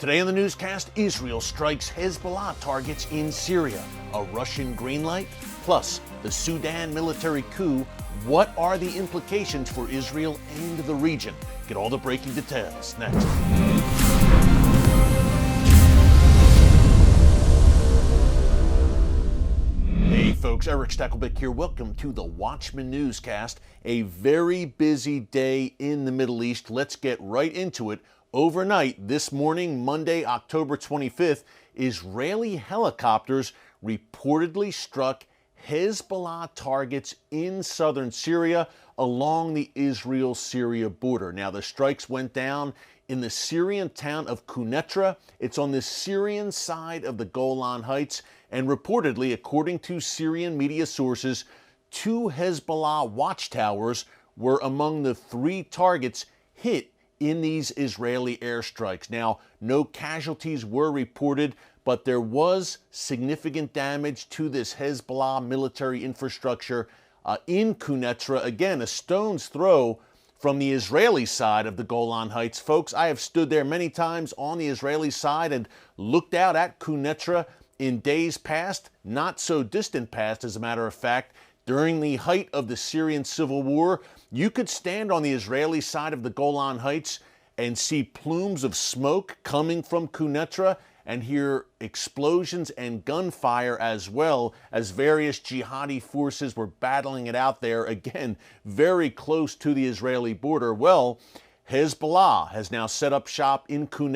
Today on the newscast, Israel strikes Hezbollah targets in Syria. A Russian green light? Plus, the Sudan military coup. What are the implications for Israel and the region? Get all the breaking details next. Hey folks, Erick Stakelbeck here. Welcome to the Watchman Newscast. A very busy day in the Middle East. Let's get right into it. Overnight, this morning, Monday, October 25th, Israeli helicopters reportedly struck Hezbollah targets in southern Syria along the Israel-Syria border. Now, the strikes went down in the Syrian town of Coup. It's on the Syrian side of the Golan Heights, and reportedly, according to Syrian media sources, 2 Hezbollah watchtowers were among the 3 targets hit in these Israeli airstrikes. Now, no casualties were reported, but there was significant damage to this Hezbollah military infrastructure in Coup. Again, a stone's throw from the Israeli side of the Golan Heights. Folks, I have stood there many times on the Israeli side and looked out at Coup in days past, not so distant past, as a matter of fact. During the height of the Syrian civil war, you could stand on the Israeli side of the Golan Heights and see plumes of smoke coming from Coup and hear explosions and gunfire, as well as various jihadi forces were battling it out there, again, very close to the Israeli border. Well, Hezbollah has now set up shop in Coup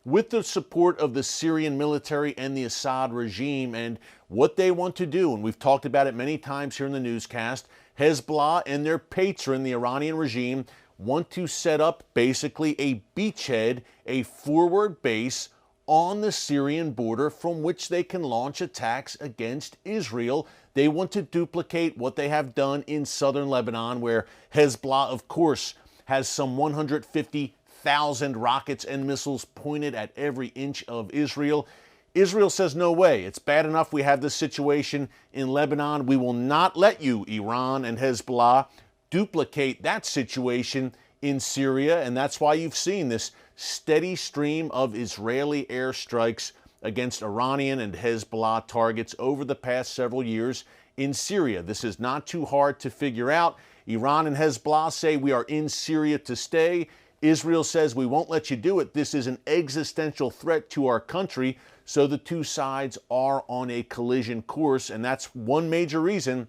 with the support of the Syrian military and the Assad regime, and what they want to do, and we've talked about it many times here in the newscast, Hezbollah and their patron, the Iranian regime, want to set up basically a beachhead, a forward base on the Syrian border from which they can launch attacks against Israel. They want to duplicate what they have done in southern Lebanon, where Hezbollah, of course, has some 150,000 rockets and missiles pointed at every inch of Israel. Israel says, no way. It's bad enough we have this situation in Lebanon. We will not let you, Iran and Hezbollah, duplicate that situation in Syria. And that's why you've seen this steady stream of Israeli airstrikes against Iranian and Hezbollah targets over the past several years in Syria. This is not too hard to figure out. Iran and Hezbollah say we are in Syria to stay. Israel says we won't let you do it. This is an existential threat to our country. So the two sides are on a collision course, and that's one major reason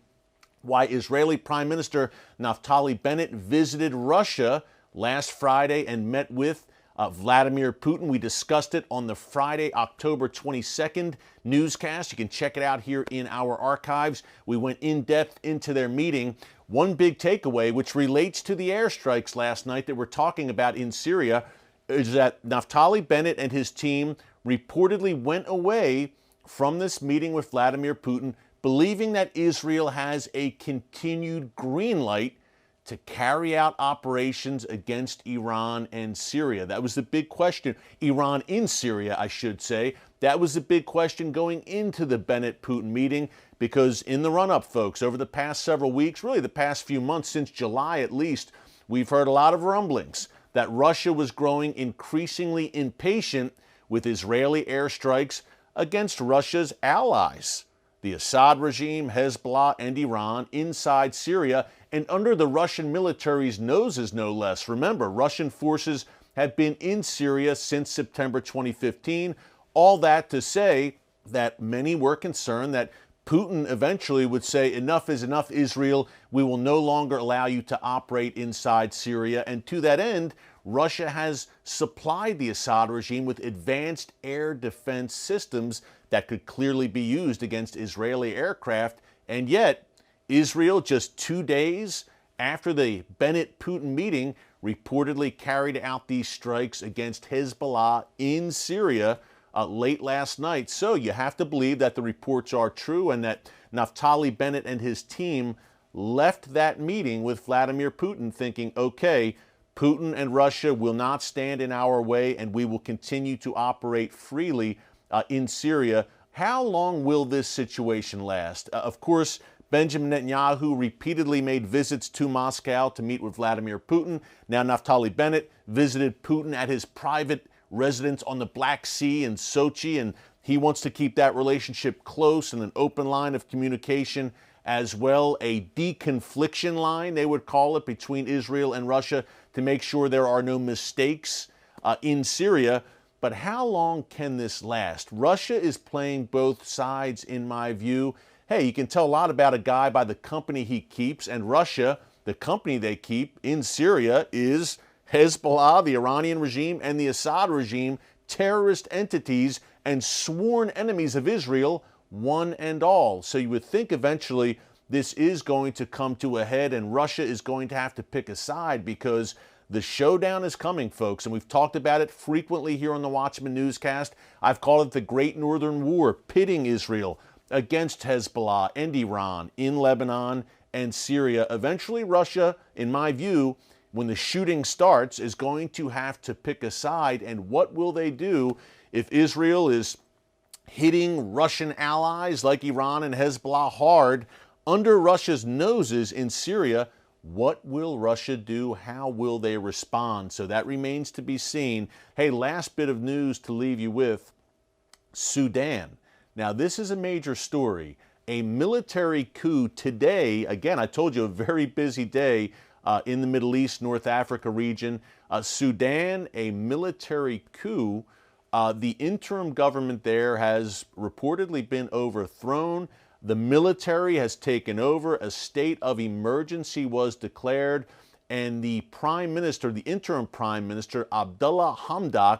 why Israeli Prime Minister Naftali Bennett visited Russia last Friday and met with Vladimir Putin. We discussed it on the Friday, October 22nd newscast. You can check it out here in our archives. We went in depth into their meeting. One big takeaway, which relates to the airstrikes last night that we're talking about in Syria, is that Naftali Bennett and his team reportedly went away from this meeting with Vladimir Putin believing that Israel has a continued green light to carry out operations against Iran and Syria. That was the big question. Iran in Syria, I should say. That was the big question going into the Bennett-Putin meeting, because in the run-up, folks, over the past several weeks, really the past few months, since July at least, we've heard a lot of rumblings that Russia was growing increasingly impatient with Israeli airstrikes against Russia's allies, the Assad regime, Hezbollah, and Iran inside Syria and under the Russian military's noses, no less. Remember, Russian forces have been in Syria since September 2015. All that to say that many were concerned that Putin eventually would say, enough is enough, Israel. We will no longer allow you to operate inside Syria. And to that end, Russia has supplied the Assad regime with advanced air defense systems that could clearly be used against Israeli aircraft. And yet, Israel, just 2 days after the Bennett-Putin meeting, reportedly carried out these strikes against Hezbollah in Syria late last night. So you have to believe that the reports are true and that Naftali Bennett and his team left that meeting with Vladimir Putin thinking, okay, Putin and Russia will not stand in our way and we will continue to operate freely in Syria. How long will this situation last? Of course, Benjamin Netanyahu repeatedly made visits to Moscow to meet with Vladimir Putin. Now Naftali Bennett visited Putin at his private residents on the Black Sea and Sochi, and he wants to keep that relationship close and an open line of communication as well, a deconfliction line, they would call it, between Israel and Russia to make sure there are no mistakes in Syria. But how long can this last? Russia is playing both sides, in my view. Hey, you can tell a lot about a guy by the company he keeps, and Russia, the company they keep in Syria, is Hezbollah, the Iranian regime, and the Assad regime, terrorist entities and sworn enemies of Israel, one and all. So you would think eventually this is going to come to a head and Russia is going to have to pick a side, because the showdown is coming, folks, and we've talked about it frequently here on the Watchman Newscast. I've called it the Great Northern War, pitting Israel against Hezbollah and Iran in Lebanon and Syria. Eventually, Russia, in my view, when the shooting starts, is going to have to pick a side. And what will they do if Israel is hitting Russian allies like Iran and Hezbollah hard under Russia's noses in Syria? What will Russia do? How will they respond? So that remains to be seen. Hey, last bit of news to leave you with. Sudan. Now, this is a major story. A military coup today. Again, I told you, a very busy day in the Middle East, North Africa region. Sudan, a military coup. The interim government there has reportedly been overthrown. The military has taken over. A state of emergency was declared, and the prime minister, the interim prime minister, Abdullah Hamdok,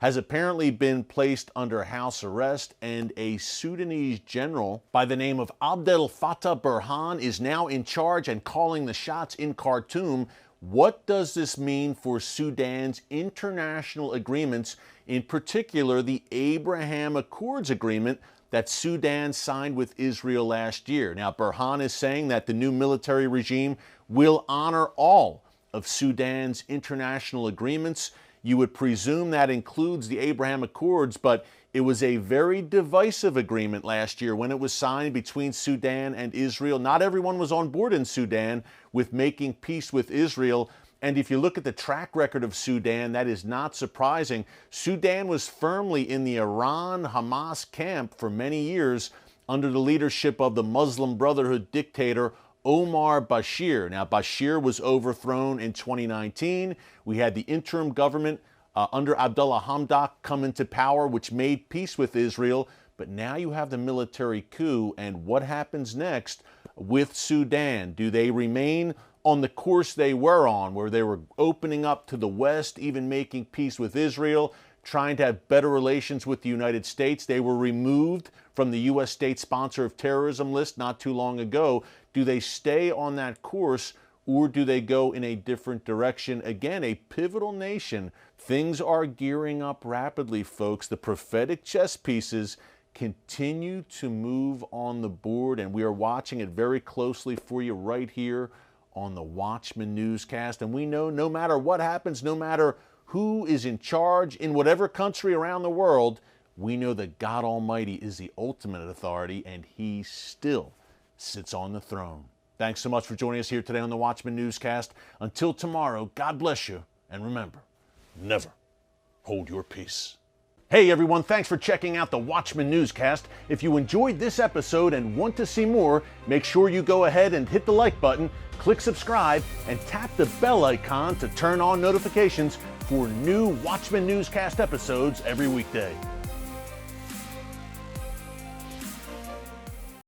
has apparently been placed under house arrest, and a Sudanese general by the name of Abdel Fattah Burhan is now in charge and calling the shots in Khartoum. What does this mean for Sudan's international agreements, in particular the Abraham Accords agreement that Sudan signed with Israel last year? Now, Burhan is saying that the new military regime will honor all of Sudan's international agreements. You would presume that includes the Abraham Accords, but it was a very divisive agreement last year when it was signed between Sudan and Israel. Not everyone was on board in Sudan with making peace with Israel. And if you look at the track record of Sudan, that is not surprising. Sudan was firmly in the Iran-Hamas camp for many years under the leadership of the Muslim Brotherhood dictator Omar Bashir. Now, Bashir was overthrown in 2019. We had the interim government under Abdullah Hamdok come into power, which made peace with Israel. But now you have the military coup, and what happens next with Sudan? Do they remain on the course they were on, where they were opening up to the West, even making peace with Israel, trying to have better relations with the United States? They were removed from the U.S. state sponsor of terrorism list not too long ago. Do they stay on that course, or do they go in a different direction? Again, a pivotal nation. Things are gearing up rapidly, folks. The prophetic chess pieces continue to move on the board, and we are watching it very closely for you right here on the Watchman Newscast. And we know no matter what happens, no matter who is in charge in whatever country around the world, we know that God Almighty is the ultimate authority, and He still sits on the throne. Thanks so much for joining us here today on the Watchman Newscast. Until tomorrow, God bless you, and remember, never hold your peace. Hey everyone, thanks for checking out the Watchman Newscast. If you enjoyed this episode and want to see more, make sure you go ahead and hit the like button, click subscribe, and tap the bell icon to turn on notifications for new Watchman Newscast episodes every weekday.